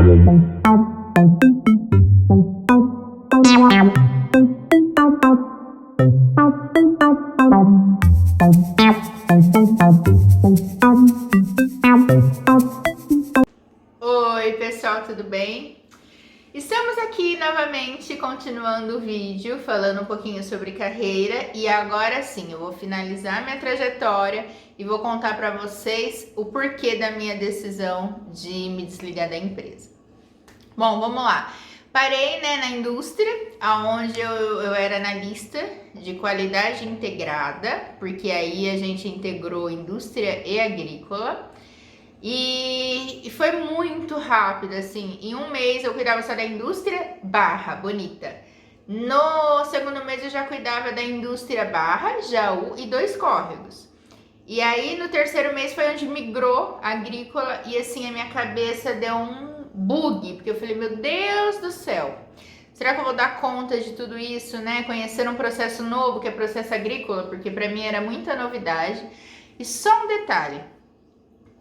Oi pessoal, tudo bem? Estamos aqui novamente continuando o vídeo, falando um pouquinho sobre carreira, e agora sim eu vou finalizar minha trajetória e vou contar para vocês o porquê da minha decisão de me desligar da empresa. Bom, vamos lá. Parei, na indústria, onde eu era analista de qualidade integrada, porque aí a gente integrou indústria e agrícola. E foi muito rápido, assim. Em um mês eu cuidava só da indústria Barra Bonita. No segundo mês eu já cuidava da indústria Barra, Jaú e 2 córregos. E aí no terceiro mês foi onde migrou a agrícola e assim a minha cabeça deu um bug, porque eu falei, meu Deus do céu, será que eu vou dar conta de tudo isso, né? Conhecer um processo novo, que é processo agrícola, porque para mim era muita novidade. E só um detalhe,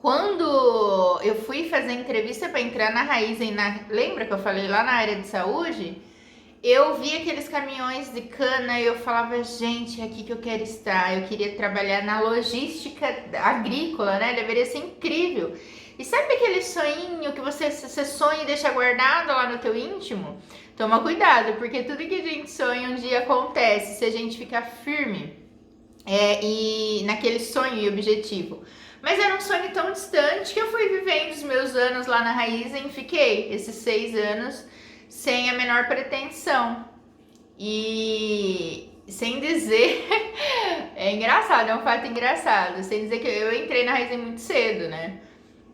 quando eu fui fazer entrevista para entrar na Raízen, lembra que eu falei lá na área de saúde? Eu vi aqueles caminhões de cana e eu falava, gente, é aqui que eu quero estar. Eu queria trabalhar na logística agrícola, né? Deveria ser incrível. E sabe aquele sonhinho que você sonha e deixa guardado lá no teu íntimo? Toma cuidado, porque tudo que a gente sonha um dia acontece se a gente ficar firme e naquele sonho e objetivo. Mas era um sonho tão distante que eu fui vivendo os meus anos lá na Raízen e fiquei esses 6 anos sem a menor pretensão. E sem dizer, é engraçado, é um fato engraçado, sem dizer que eu entrei na Raízen muito cedo, né?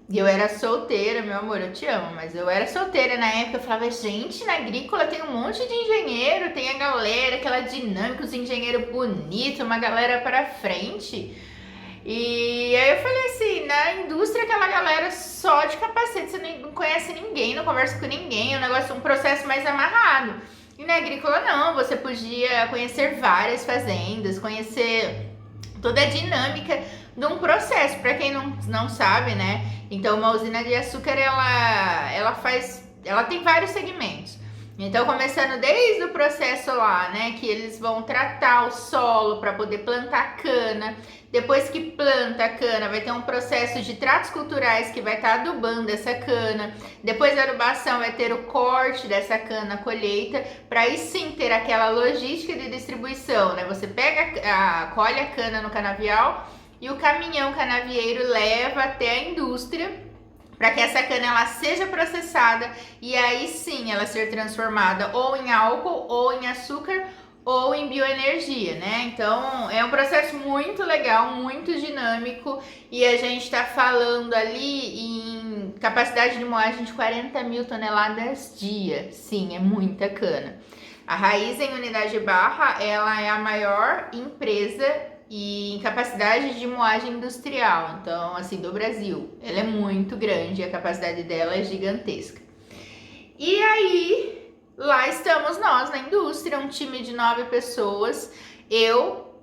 E eu era solteira, meu amor, eu te amo, mas eu era solteira na época. Eu falava, gente, na agrícola tem um monte de engenheiro, tem a galera, aquela dinâmica, os engenheiros bonitos, uma galera pra frente. E aí eu falei assim, na indústria aquela galera só de capacete, você não conhece ninguém, não conversa com ninguém, é um negócio, um processo mais amarrado. E na agrícola não, você podia conhecer várias fazendas, conhecer toda a dinâmica de um processo, para quem não sabe, né? Então uma usina de açúcar, ela tem vários segmentos. Então, começando desde o processo lá, né, que eles vão tratar o solo para poder plantar cana. Depois que planta a cana, vai ter um processo de tratos culturais que vai estar adubando essa cana. Depois da adubação, vai ter o corte dessa cana, a colheita, para aí sim ter aquela logística de distribuição, né? Você colhe a cana no canavial e o caminhão canavieiro leva até a indústria, para que essa cana ela seja processada e aí sim ela ser transformada ou em álcool, ou em açúcar, ou em bioenergia, né? Então é um processo muito legal, muito dinâmico, e a gente está falando ali em capacidade de moagem de 40 mil toneladas dia. Sim, é muita cana. A Raízen Unidade Barra, ela é a maior empresa e em capacidade de moagem industrial, então assim, do Brasil. Ela é muito grande, a capacidade dela é gigantesca. E aí, lá estamos nós na indústria, um time de 9 pessoas. Eu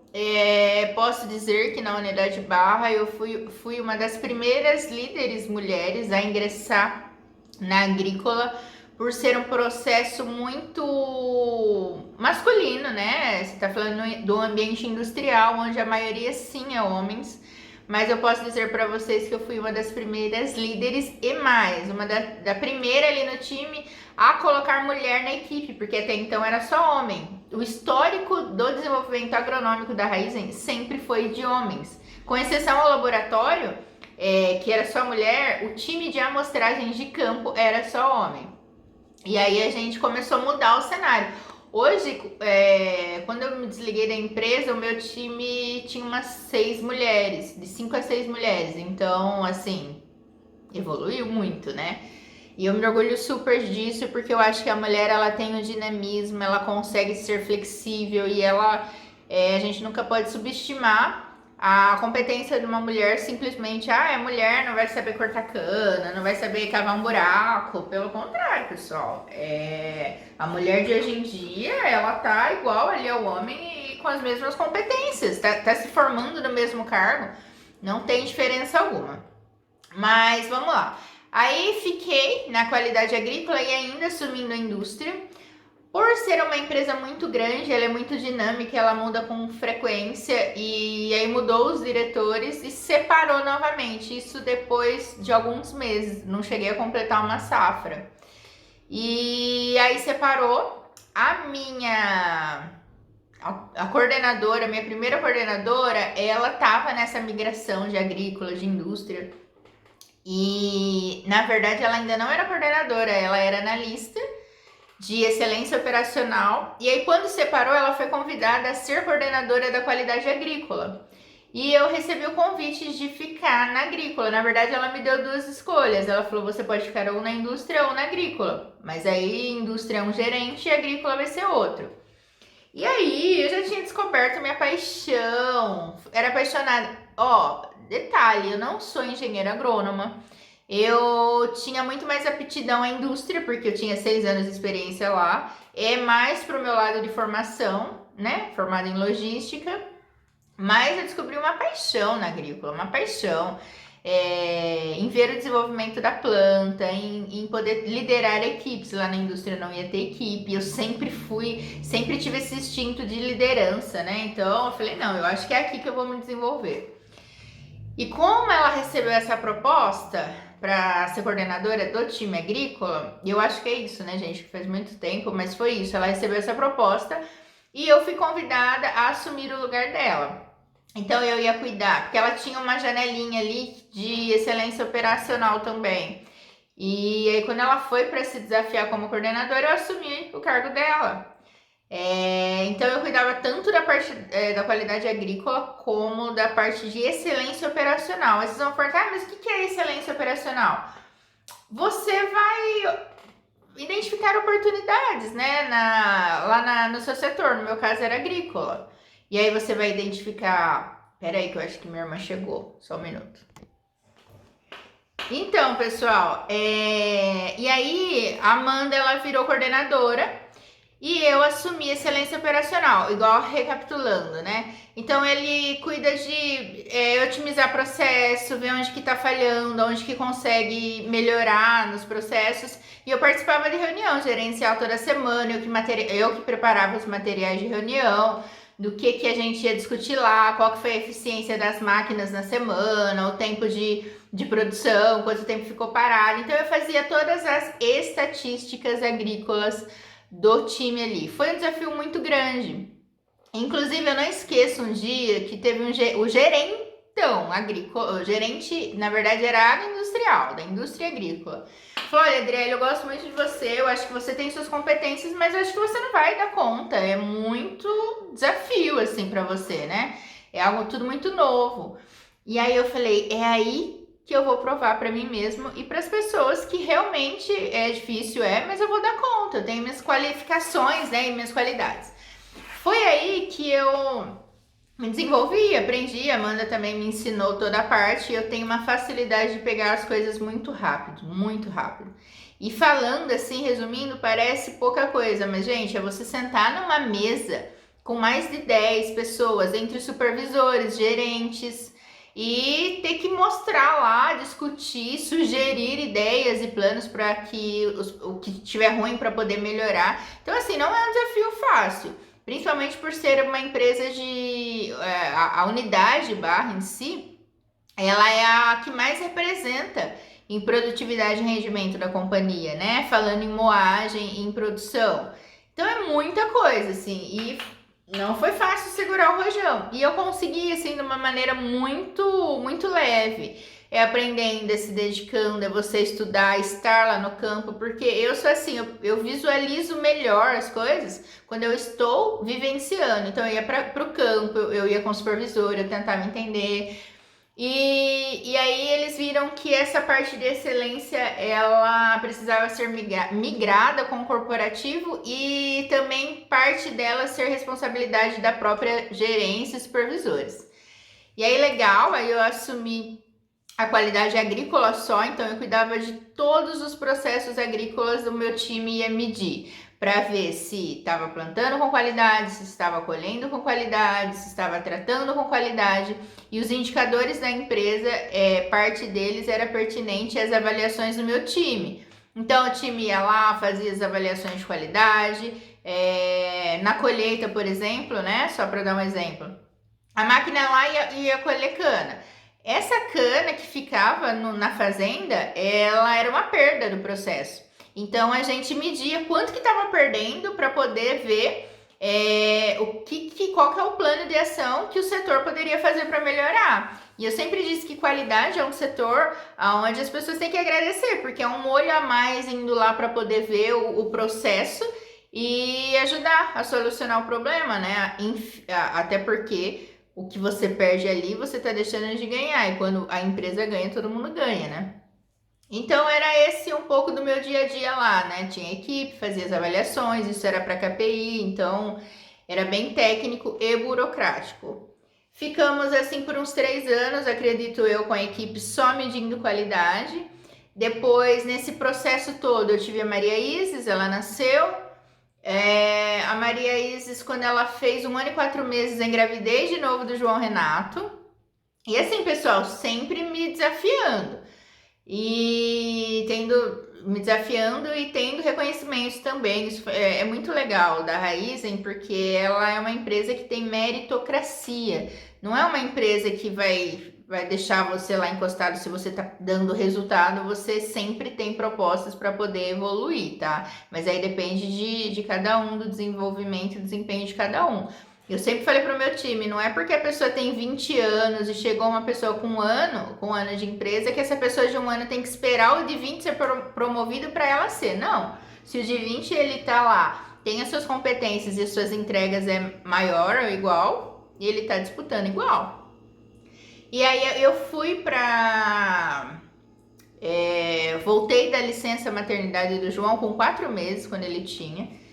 posso dizer que na Unidade Barra eu fui uma das primeiras líderes mulheres a ingressar na agrícola, por ser um processo muito masculino, né? Você tá falando do ambiente industrial, onde a maioria sim é homens, mas eu posso dizer para vocês que eu fui uma das primeiras líderes e mais, uma da primeira ali no time a colocar mulher na equipe, porque até então era só homem. O histórico do desenvolvimento agronômico da Raízen sempre foi de homens, com exceção ao laboratório, que era só mulher. O time de amostragem de campo era só homem. E aí a gente começou a mudar o cenário. Hoje, quando eu me desliguei da empresa, o meu time tinha umas 6 mulheres, de 5 a 6 mulheres. Então, assim, evoluiu muito, né? E eu me orgulho super disso, porque eu acho que a mulher, ela tem um dinamismo, ela consegue ser flexível e a gente nunca pode subestimar a competência de uma mulher simplesmente, é mulher, não vai saber cortar cana, não vai saber cavar um buraco. Pelo contrário, pessoal, a mulher de hoje em dia, ela tá igual ali ao homem e com as mesmas competências, tá se formando no mesmo cargo, não tem diferença alguma. Mas vamos lá. Aí fiquei na qualidade agrícola e ainda assumindo a indústria. Por ser uma empresa muito grande, ela é muito dinâmica, ela muda com frequência e aí mudou os diretores e separou novamente. Isso depois de alguns meses, não cheguei a completar uma safra. E aí separou a coordenadora, minha primeira coordenadora, ela estava nessa migração de agrícola, de indústria. E na verdade ela ainda não era coordenadora, ela era analista de excelência operacional. E aí, quando separou, ela foi convidada a ser coordenadora da qualidade agrícola. E eu recebi o convite de ficar na agrícola. Na verdade, ela me deu duas escolhas. Ela falou: você pode ficar ou na indústria ou na agrícola. Mas aí, indústria é um gerente e agrícola vai ser outro. E aí, eu já tinha descoberto minha paixão. Era apaixonada. Ó, detalhe, eu não sou engenheira agrônoma. Eu tinha muito mais aptidão à indústria, porque eu tinha 6 anos de experiência lá. É mais pro meu lado de formação, né? Formada em logística. Mas eu descobri uma paixão na agrícola, uma paixão em ver o desenvolvimento da planta, em poder liderar equipes. Lá na indústria não ia ter equipe. Eu sempre tive esse instinto de liderança, né? Então eu falei, não, eu acho que é aqui que eu vou me desenvolver. E como ela recebeu essa proposta para ser coordenadora do time agrícola, eu acho que é isso, né, gente, que faz muito tempo, mas foi isso, ela recebeu essa proposta e eu fui convidada a assumir o lugar dela. Então eu ia cuidar, porque ela tinha uma janelinha ali de excelência operacional também. E aí quando ela foi para se desafiar como coordenadora, eu assumi o cargo dela. Então eu cuidava tanto da parte da qualidade agrícola como da parte de excelência operacional. Aí vocês vão perguntar, mas o que é excelência operacional? Você vai identificar oportunidades, né, no seu setor. No meu caso era agrícola. E aí você vai identificar... Peraí que eu acho que minha irmã chegou. Só um minuto. Então, pessoal, e aí a Amanda, ela virou coordenadora. E eu assumi excelência operacional, igual recapitulando, né? Então ele cuida de otimizar processo, ver onde que tá falhando, onde que consegue melhorar nos processos. E eu participava de reunião gerencial toda semana, eu que preparava os materiais de reunião, do que a gente ia discutir lá, qual que foi a eficiência das máquinas na semana, o tempo de produção, quanto tempo ficou parado. Então eu fazia todas as estatísticas agrícolas do time ali. Foi um desafio muito grande. Inclusive, eu não esqueço um dia que teve o gerentão agrícola, o gerente, na verdade, era agroindustrial, da indústria agrícola. Falou: olha, Adriele, eu gosto muito de você, eu acho que você tem suas competências, mas eu acho que você não vai dar conta. É muito desafio, assim, para você, né? É algo tudo muito novo. E aí eu falei, é aí que eu vou provar para mim mesmo e para as pessoas que realmente é difícil, mas eu vou dar conta, eu tenho minhas qualificações, né, e minhas qualidades. Foi aí que eu me desenvolvi, aprendi, a Amanda também me ensinou toda a parte, e eu tenho uma facilidade de pegar as coisas muito rápido, muito rápido. E falando assim, resumindo, parece pouca coisa, mas gente, é você sentar numa mesa com mais de 10 pessoas, entre supervisores, gerentes, e ter que mostrar lá, discutir, sugerir ideias e planos para que o que tiver ruim para poder melhorar. Então, assim, não é um desafio fácil, principalmente por ser uma empresa a unidade barra em si, ela é a que mais representa em produtividade e rendimento da companhia, né? Falando em moagem, em produção. Então é muita coisa, assim, e não foi fácil segurar o rojão. E eu consegui, assim, de uma maneira muito, muito leve. Aprendendo, se dedicando, você estudar, estar lá no campo. Porque eu sou assim, eu visualizo melhor as coisas quando eu estou vivenciando. Então eu ia para o campo, eu ia com o supervisor, eu tentava entender. E aí eles viram que essa parte de excelência, ela precisava ser migrada com o corporativo e também parte dela ser responsabilidade da própria gerência e supervisores. E aí legal, aí eu assumi a qualidade agrícola só, então eu cuidava de todos os processos agrícolas do meu time ia medir. para ver se estava plantando com qualidade, se estava colhendo com qualidade, se estava tratando com qualidade. E os indicadores da empresa, parte deles era pertinente às avaliações do meu time. Então o time ia lá, fazia as avaliações de qualidade, na colheita, por exemplo, né? Só para dar um exemplo. A máquina lá ia colher cana. Essa cana que ficava na fazenda, ela era uma perda do processo. Então a gente media quanto que estava perdendo para poder ver qual que é o plano de ação que o setor poderia fazer para melhorar. E eu sempre disse que qualidade é um setor onde as pessoas têm que agradecer, porque é um olho a mais indo lá para poder ver o processo e ajudar a solucionar o problema, né? Até porque o que você perde ali, você está deixando de ganhar. E quando a empresa ganha, todo mundo ganha, né? Então era esse um pouco do meu dia a dia lá, né? Tinha equipe, fazia as avaliações, isso era para KPI, então era bem técnico e burocrático. Ficamos assim por uns 3 anos, acredito eu, com a equipe só medindo qualidade. Depois, nesse processo todo, eu tive a Maria Isis, ela nasceu. A Maria Isis, quando ela fez 1 ano e 4 meses, eu engravidei de novo do João Renato. E assim, pessoal, sempre me desafiando. E me desafiando e tendo reconhecimentos também. Isso é muito legal da Raizen, porque ela é uma empresa que tem meritocracia. Não é uma empresa que vai deixar você lá encostado. Se você tá dando resultado, você sempre tem propostas para poder evoluir, tá? Mas aí depende de cada um, do desenvolvimento e desempenho de cada um. Eu sempre falei pro meu time, não é porque a pessoa tem 20 anos e chegou uma pessoa com um ano de empresa, que essa pessoa de 1 ano tem que esperar o de 20 ser promovido para ela ser. Não. Se o de 20 ele tá lá, tem as suas competências e as suas entregas maior ou igual, e ele tá disputando igual. E aí eu fui voltei da licença maternidade do João com 4 meses, quando ele tinha.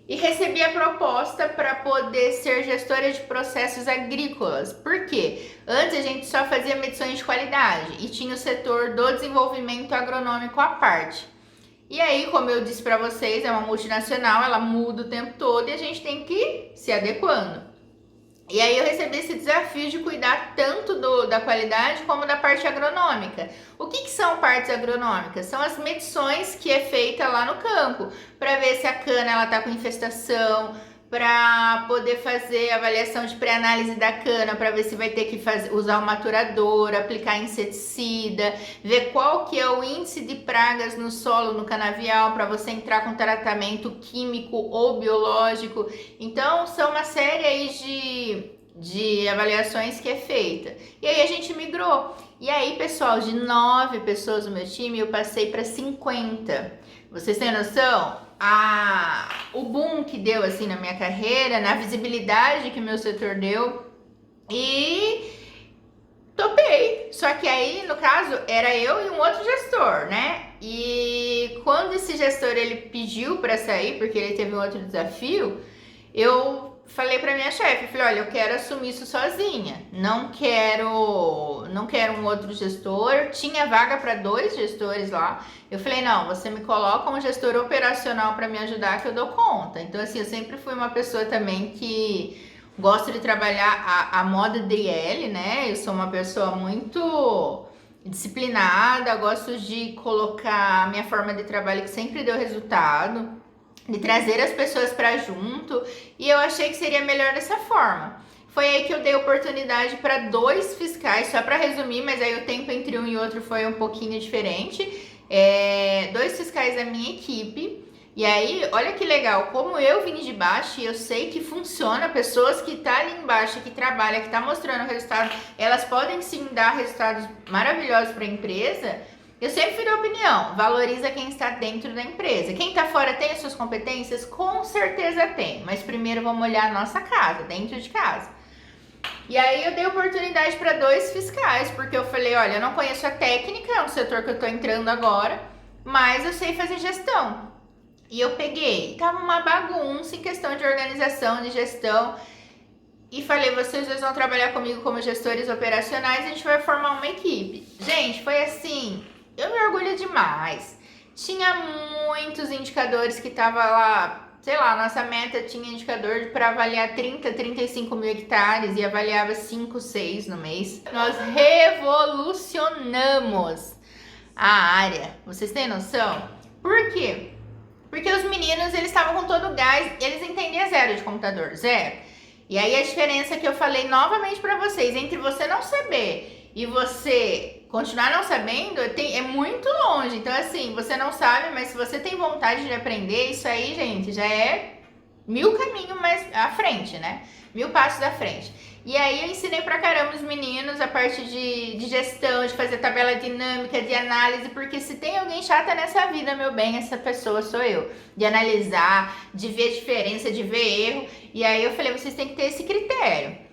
E recebi a proposta para poder ser gestora de processos agrícolas. Por quê? Antes a gente só fazia medições de qualidade e tinha o setor do desenvolvimento agronômico à parte. E aí, como eu disse para vocês, é uma multinacional, ela muda o tempo todo e a gente tem que ir se adequando. E aí eu recebi esse desafio de cuidar tanto da qualidade como da parte agronômica. O que são partes agronômicas? São as medições que é feita lá no campo, para ver se a cana ela tá com infestação, para poder fazer avaliação de pré-análise da cana, para ver se vai ter que usar um maturador, aplicar inseticida, ver qual que é o índice de pragas no solo, no canavial, para você entrar com tratamento químico ou biológico. Então, são uma série aí de avaliações que é feita. E aí a gente migrou. E aí, pessoal, de 9 pessoas no meu time, eu passei para 50. Vocês têm noção? O boom que deu assim na minha carreira, na visibilidade que meu setor deu, e topei. Só que aí, no caso, era eu e um outro gestor, né? E quando esse gestor ele pediu para sair, porque ele teve um outro desafio, eu falei para minha chefe, falei, olha, eu quero assumir isso sozinha, não quero um outro gestor. Tinha vaga para 2 gestores lá. Eu falei, não, você me coloca um gestor operacional para me ajudar que eu dou conta. Então assim, eu sempre fui uma pessoa também que gosto de trabalhar a moda DL, né? Eu sou uma pessoa muito disciplinada, gosto de colocar a minha forma de trabalho que sempre deu resultado, de trazer as pessoas para junto, e eu achei que seria melhor dessa forma. Foi aí que eu dei oportunidade para 2 fiscais, só para resumir, mas aí o tempo entre um e outro foi um pouquinho diferente. 2 fiscais da minha equipe. E aí, olha que legal, como eu vim de baixo e eu sei que funciona, pessoas que estão ali embaixo, que trabalham, que estão mostrando resultado, elas podem sim dar resultados maravilhosos para a empresa. Eu sempre fui da opinião, valoriza quem está dentro da empresa. Quem está fora tem as suas competências? Com certeza tem, mas primeiro vamos olhar a nossa casa, dentro de casa. E aí eu dei oportunidade para 2 fiscais, porque eu falei, olha, eu não conheço a técnica, é um setor que eu estou entrando agora, mas eu sei fazer gestão. E eu peguei, tava uma bagunça em questão de organização, de gestão, e falei, vocês dois vão trabalhar comigo como gestores operacionais, a gente vai formar uma equipe. Gente, foi assim, eu me orgulho demais. Tinha muitos indicadores que tava lá, sei lá, nossa meta tinha indicador para avaliar 30, 35 mil hectares e avaliava 5, 6 no mês. Nós revolucionamos a área. Vocês têm noção? Por quê? Porque os meninos, eles estavam com todo o gás, eles entendiam zero de computador, zero. E aí a diferença que eu falei novamente para vocês, entre você não saber e você continuar não sabendo, é muito longe. Então assim, você não sabe, mas se você tem vontade de aprender, isso aí, gente, já é 1000 caminhos mais à frente, né? 1000 passos à frente. E aí eu ensinei pra caramba os meninos a parte de gestão, de fazer tabela dinâmica, de análise, porque se tem alguém chata nessa vida, meu bem, essa pessoa sou eu. De analisar, de ver diferença, de ver erro. E aí eu falei, vocês têm que ter esse critério.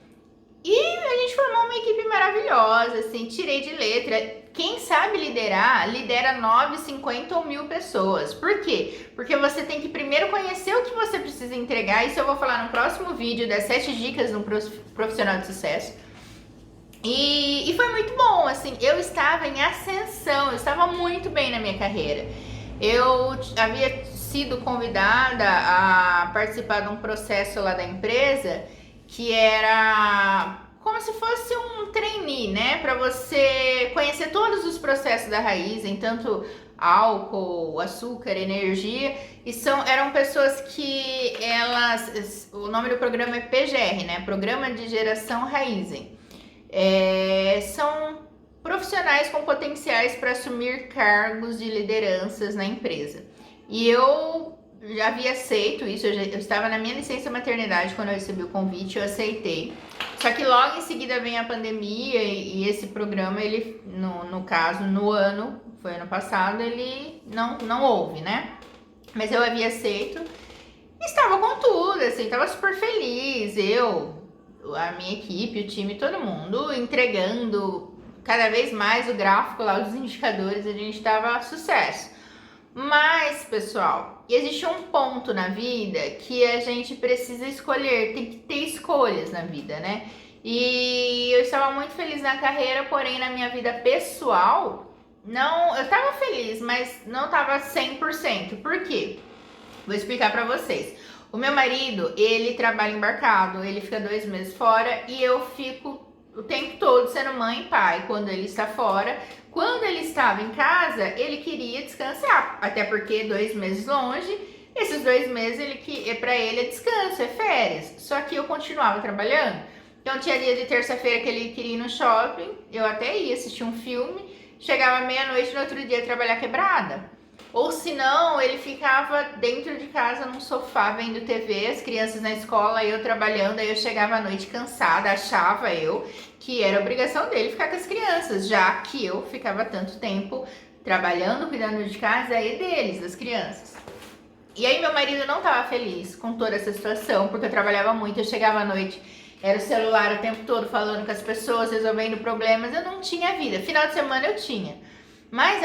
E a gente formou uma equipe maravilhosa, assim, tirei de letra. Quem sabe liderar, lidera 9, 50 ou 1000 pessoas. Por quê? Porque você tem que primeiro conhecer o que você precisa entregar. Isso eu vou falar no próximo vídeo das 7 dicas no profissional de sucesso. E foi muito bom, assim, eu estava em ascensão, eu estava muito bem na minha carreira. Eu havia sido convidada a participar de um processo lá da empresa que era como se fosse um trainee, né? Para você conhecer todos os processos da Raizen, tanto álcool, açúcar, energia. E eram pessoas que o nome do programa é PGR, né? Programa de Geração Raizen. São profissionais com potenciais para assumir cargos de lideranças na empresa. E eu já havia aceito isso, eu estava na minha licença maternidade quando eu recebi o convite, eu aceitei. Só que logo em seguida vem a pandemia e esse programa, ele, no caso, foi ano passado, ele não houve, né? Mas eu havia aceito, estava com tudo, assim, estava super feliz, a minha equipe, o time, todo mundo entregando cada vez mais o gráfico lá, os indicadores, a gente estava sucesso. Mas, pessoal, existe um ponto na vida que a gente precisa escolher, tem que ter escolhas na vida, né? E eu estava muito feliz na carreira, porém na minha vida pessoal, eu estava feliz, mas não estava 100%. Por quê? Vou explicar para vocês. O meu marido, ele trabalha embarcado, ele fica 2 meses fora e eu fico o tempo todo sendo mãe e pai quando ele está fora. Quando ele estava em casa, ele queria descansar, até porque 2 meses longe, esses 2 meses para ele é descanso, é férias. Só que eu continuava trabalhando. Então tinha dia de terça-feira que ele queria ir no shopping, eu até ia assistir um filme, chegava meia-noite no outro dia trabalhar quebrada. Ou se não, ele ficava dentro de casa num sofá vendo TV, as crianças na escola, eu trabalhando, aí eu chegava à noite cansada, achava eu que era obrigação dele ficar com as crianças, já que eu ficava tanto tempo trabalhando, cuidando de casa e deles, das crianças. E aí meu marido não estava feliz com toda essa situação, porque eu trabalhava muito, eu chegava à noite, era o celular o tempo todo falando com as pessoas, resolvendo problemas, eu não tinha vida. Final de semana eu tinha. Mas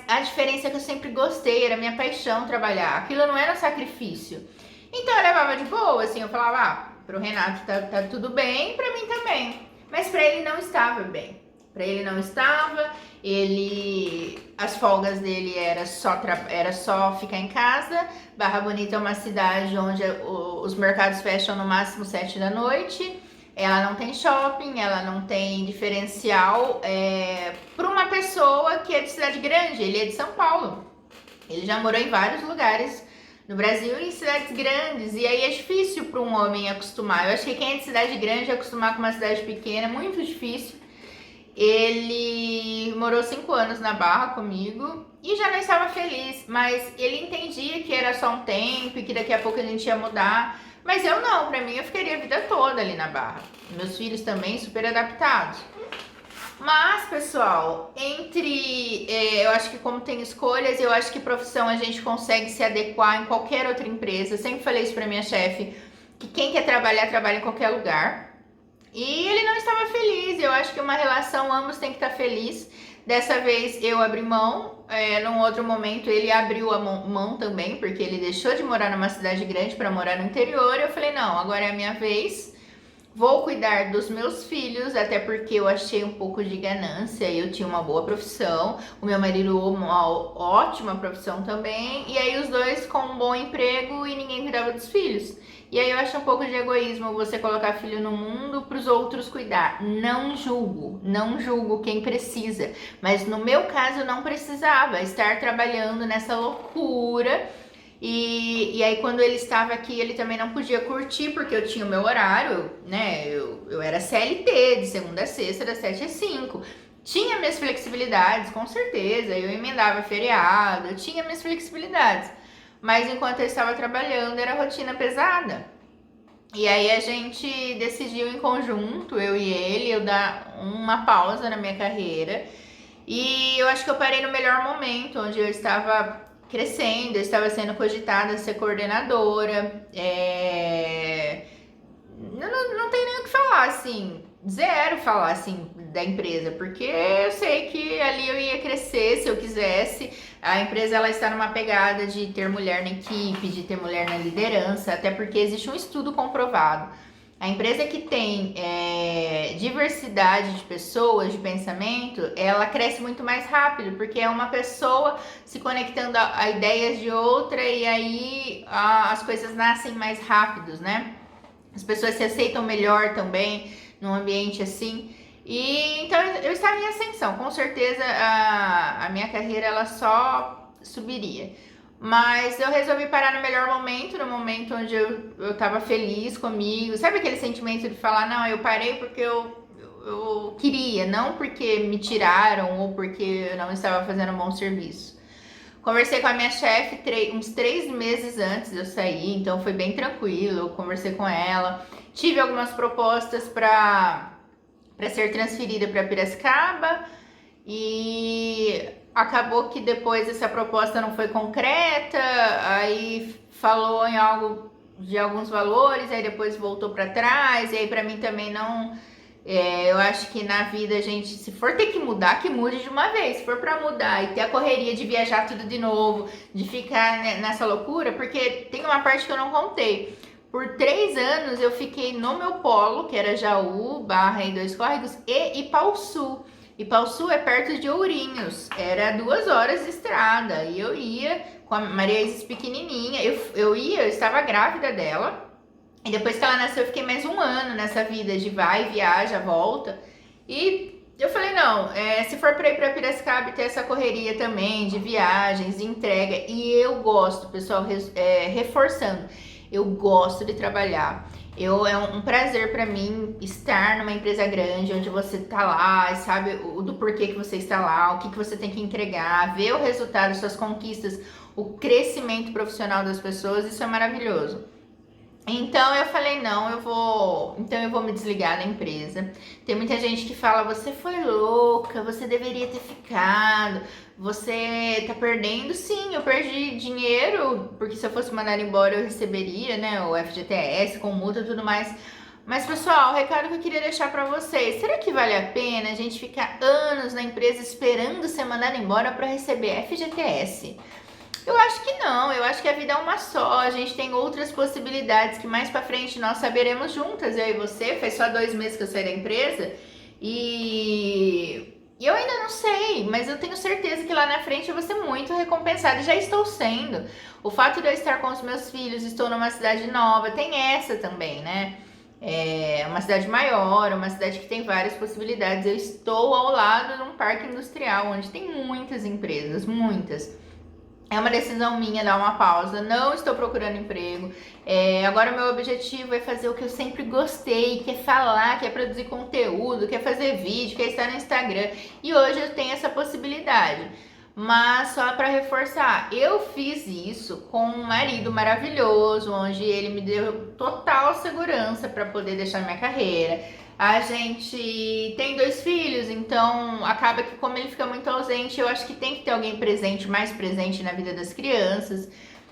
a diferença é que eu sempre gostei, era minha paixão trabalhar. Aquilo não era um sacrifício. Então eu levava de boa, assim, eu falava, pro Renato tá tudo bem, pra mim também. Mas pra ele não estava bem. Pra ele não estava, as folgas dele era só ficar em casa. Barra Bonita é uma cidade onde os mercados fecham no máximo 7 da noite. Ela não tem shopping, ela não tem diferencial para uma pessoa que é de cidade grande. Ele é de São Paulo. Ele já morou em vários lugares no Brasil e em cidades grandes. E aí é difícil para um homem acostumar. Eu acho que quem é de cidade grande acostumar com uma cidade pequena é muito difícil. Ele morou 5 anos na Barra comigo e já não estava feliz. Mas ele entendia que era só um tempo e que daqui a pouco a gente ia mudar. Mas eu não, pra mim eu ficaria a vida toda ali na Barra. Meus filhos também super adaptados. Mas, pessoal, eu acho que como tem escolhas, eu acho que profissão a gente consegue se adequar em qualquer outra empresa. Eu sempre falei isso pra minha chefe, que quem quer trabalhar, trabalha em qualquer lugar. E ele não estava feliz, eu acho que uma relação, ambos têm que estar felizes. Dessa vez eu abri mão, num outro momento ele abriu a mão também, porque ele deixou de morar numa cidade grande para morar no interior. Eu falei, não, agora é a minha vez, Vou cuidar dos meus filhos, até porque eu achei um pouco de ganância e eu tinha uma boa profissão. O meu marido uma ótima profissão também. E aí os dois com um bom emprego e ninguém cuidava dos filhos. E aí eu acho um pouco de egoísmo você colocar filho no mundo para os outros cuidar. Não julgo quem precisa. Mas no meu caso eu não precisava estar trabalhando nessa loucura. E aí quando ele estava aqui, ele também não podia curtir, porque eu tinha o meu horário, né? Eu era CLT, de segunda a sexta, das 7 às 5. Tinha minhas flexibilidades, com certeza. Eu emendava feriado, eu tinha minhas flexibilidades. Mas enquanto eu estava trabalhando, era rotina pesada. E aí a gente decidiu em conjunto, eu e ele, eu dar uma pausa na minha carreira. E eu acho que eu parei no melhor momento, onde eu estava crescendo, eu estava sendo cogitada a ser coordenadora, não tem nem o que falar, assim, zero falar, assim, da empresa, porque eu sei que ali eu ia crescer se eu quisesse. A empresa, ela está numa pegada de ter mulher na equipe, de ter mulher na liderança, até porque existe um estudo comprovado. A empresa que tem diversidade de pessoas, de pensamento, ela cresce muito mais rápido, porque é uma pessoa se conectando a ideias de outra e aí as coisas nascem mais rápidos, né? As pessoas se aceitam melhor também num ambiente assim. E então eu estava em ascensão, com certeza a minha carreira ela só subiria. Mas eu resolvi parar no melhor momento, no momento onde eu tava feliz comigo. Sabe aquele sentimento de falar, não, eu parei porque eu queria, não porque me tiraram ou porque eu não estava fazendo um bom serviço. Conversei com a minha chefe uns 3 meses antes de eu sair, então foi bem tranquilo. Eu conversei com ela, tive algumas propostas para ser transferida para Piracicaba e acabou que depois essa proposta não foi concreta, aí falou em algo de alguns valores, aí depois voltou para trás, e aí para mim também não. Eu acho que na vida a gente, se for ter que mudar, que mude de uma vez. Se for para mudar e ter a correria de viajar tudo de novo, de ficar nessa loucura, porque tem uma parte que eu não contei. Por 3 anos eu fiquei no meu polo, que era Jaú, Barra e Dois Córregos, e Ipaussu. Ipaussu é perto de Ourinhos, era 2 horas de estrada, e eu ia com a Maria Isis pequenininha, eu estava grávida dela, e depois que ela nasceu eu fiquei mais 1 ano nessa vida de vai, viaja, volta, e eu falei, não, se for para ir para Piracicaba e ter essa correria também, de viagens, de entrega, e eu gosto, pessoal, reforçando, eu gosto de trabalhar. É um prazer para mim estar numa empresa grande, onde você tá lá, sabe do porquê que você está lá, o que você tem que entregar, ver o resultado, suas conquistas, o crescimento profissional das pessoas, isso é maravilhoso. Então eu falei, não, eu vou me desligar da empresa. Tem muita gente que fala, você foi louca, você deveria ter ficado, você tá perdendo. Sim, eu perdi dinheiro, porque se eu fosse mandar embora eu receberia, né, o FGTS com multa e tudo mais. Mas pessoal, o recado que eu queria deixar para vocês, será que vale a pena a gente ficar anos na empresa esperando ser mandado embora para receber FGTS? Eu acho que não, eu acho que a vida é uma só, a gente tem outras possibilidades que mais pra frente nós saberemos juntas, eu e você. Faz só 2 meses que eu saí da empresa e eu ainda não sei, mas eu tenho certeza que lá na frente eu vou ser muito recompensada, e já estou sendo. O fato de eu estar com os meus filhos, estou numa cidade nova, tem essa também, né? É uma cidade maior, uma cidade que tem várias possibilidades. Eu estou ao lado de um parque industrial, onde tem muitas empresas, muitas. É uma decisão minha dar uma pausa, não estou procurando emprego. Agora o meu objetivo é fazer o que eu sempre gostei, que é falar, que é produzir conteúdo, que é fazer vídeo, que é estar no Instagram. E hoje eu tenho essa possibilidade. Mas só para reforçar, eu fiz isso com um marido maravilhoso, onde ele me deu total segurança para poder deixar minha carreira. A gente tem 2 filhos, então acaba que como ele fica muito ausente, eu acho que tem que ter alguém presente, mais presente na vida das crianças.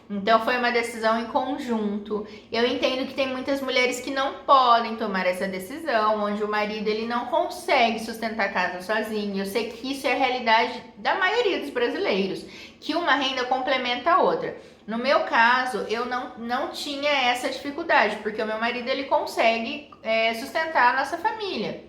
Então foi uma decisão em conjunto. Eu entendo que tem muitas mulheres que não podem tomar essa decisão, onde o marido ele não consegue sustentar a casa sozinho. Eu sei que isso é a realidade da maioria dos brasileiros, que uma renda complementa a outra. No meu caso, eu não tinha essa dificuldade, porque o meu marido ele consegue sustentar a nossa família.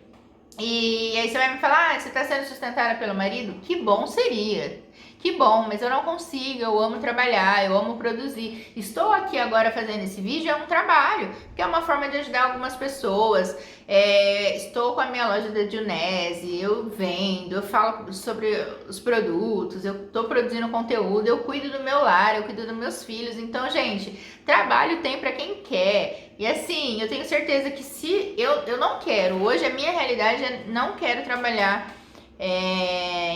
E aí você vai me falar, você está sendo sustentada pelo marido? Que bom seria. Que bom, mas eu não consigo, eu amo trabalhar, eu amo produzir. Estou aqui agora fazendo esse vídeo, é um trabalho, que é uma forma de ajudar algumas pessoas. Estou com a minha loja da Dionese, eu vendo, eu falo sobre os produtos, eu estou produzindo conteúdo, eu cuido do meu lar, eu cuido dos meus filhos. Então, gente, trabalho tem para quem quer. E assim, eu tenho certeza que se eu não quero, hoje a minha realidade é não quero trabalhar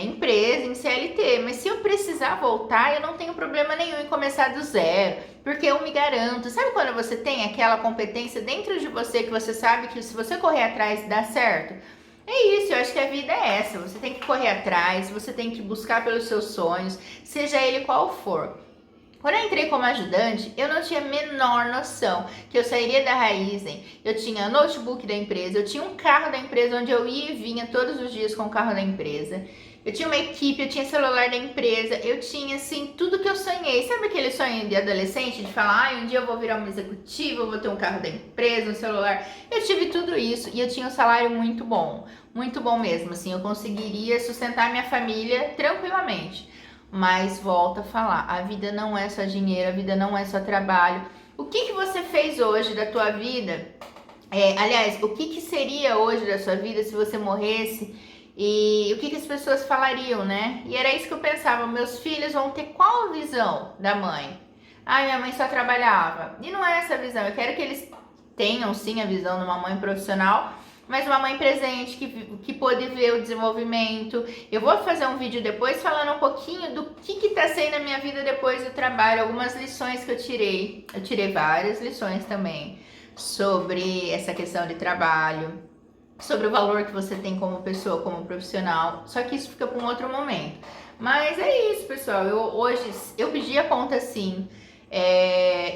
empresa, em CLT, mas se eu precisar voltar, eu não tenho problema nenhum em começar do zero, porque eu me garanto. Sabe quando você tem aquela competência dentro de você que você sabe que se você correr atrás dá certo? É isso, eu acho que a vida é essa, você tem que correr atrás, você tem que buscar pelos seus sonhos, seja ele qual for. Quando eu entrei como ajudante, eu não tinha a menor noção que eu sairia da Raizen. Eu tinha notebook da empresa, eu tinha um carro da empresa onde eu ia e vinha todos os dias com o carro da empresa. Eu tinha uma equipe, eu tinha celular da empresa, eu tinha, assim, tudo que eu sonhei. Sabe aquele sonho de adolescente de falar, um dia eu vou virar uma executiva, eu vou ter um carro da empresa, um celular. Eu tive tudo isso e eu tinha um salário muito bom mesmo, assim, eu conseguiria sustentar minha família tranquilamente. Mas volta a falar, a vida não é só dinheiro, a vida não é só trabalho. O que você fez hoje da tua vida? Aliás, o que seria hoje da sua vida se você morresse? E o que as pessoas falariam, né? E era isso que eu pensava, meus filhos vão ter qual visão da mãe? Ah, minha mãe só trabalhava. E não é essa visão, eu quero que eles tenham sim a visão de uma mãe profissional, mas uma mãe presente que pôde ver o desenvolvimento. Eu vou fazer um vídeo depois falando um pouquinho do que tá sendo a minha vida depois do trabalho, algumas lições que eu tirei. Eu tirei várias lições também sobre essa questão de trabalho, sobre o valor que você tem como pessoa, como profissional. Só que isso fica para um outro momento. Mas é isso, pessoal. Hoje eu pedi a conta sim.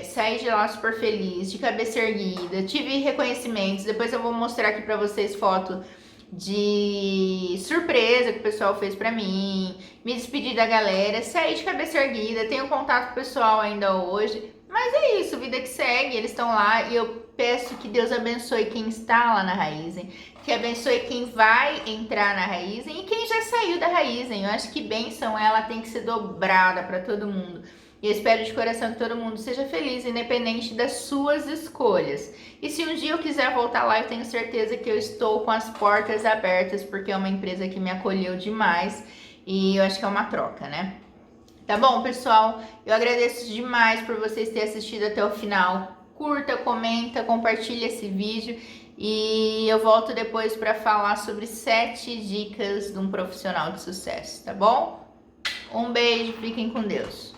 Saí de lá super feliz, de cabeça erguida, tive reconhecimentos. Depois eu vou mostrar aqui pra vocês foto de surpresa que o pessoal fez pra mim, me despedi da galera, saí de cabeça erguida, tenho contato com o pessoal ainda hoje. Mas é isso, vida que segue, eles estão lá e eu peço que Deus abençoe quem está lá na Raizen, que abençoe quem vai entrar na Raizen e quem já saiu da Raizen. Eu acho que bênção ela tem que ser dobrada para todo mundo. E eu espero de coração que todo mundo seja feliz, independente das suas escolhas. E se um dia eu quiser voltar lá, eu tenho certeza que eu estou com as portas abertas, porque é uma empresa que me acolheu demais e eu acho que é uma troca, né? Tá bom, pessoal? Eu agradeço demais por vocês terem assistido até o final. Curta, comenta, compartilha esse vídeo e eu volto depois para falar sobre 7 dicas de um profissional de sucesso, tá bom? Um beijo, fiquem com Deus.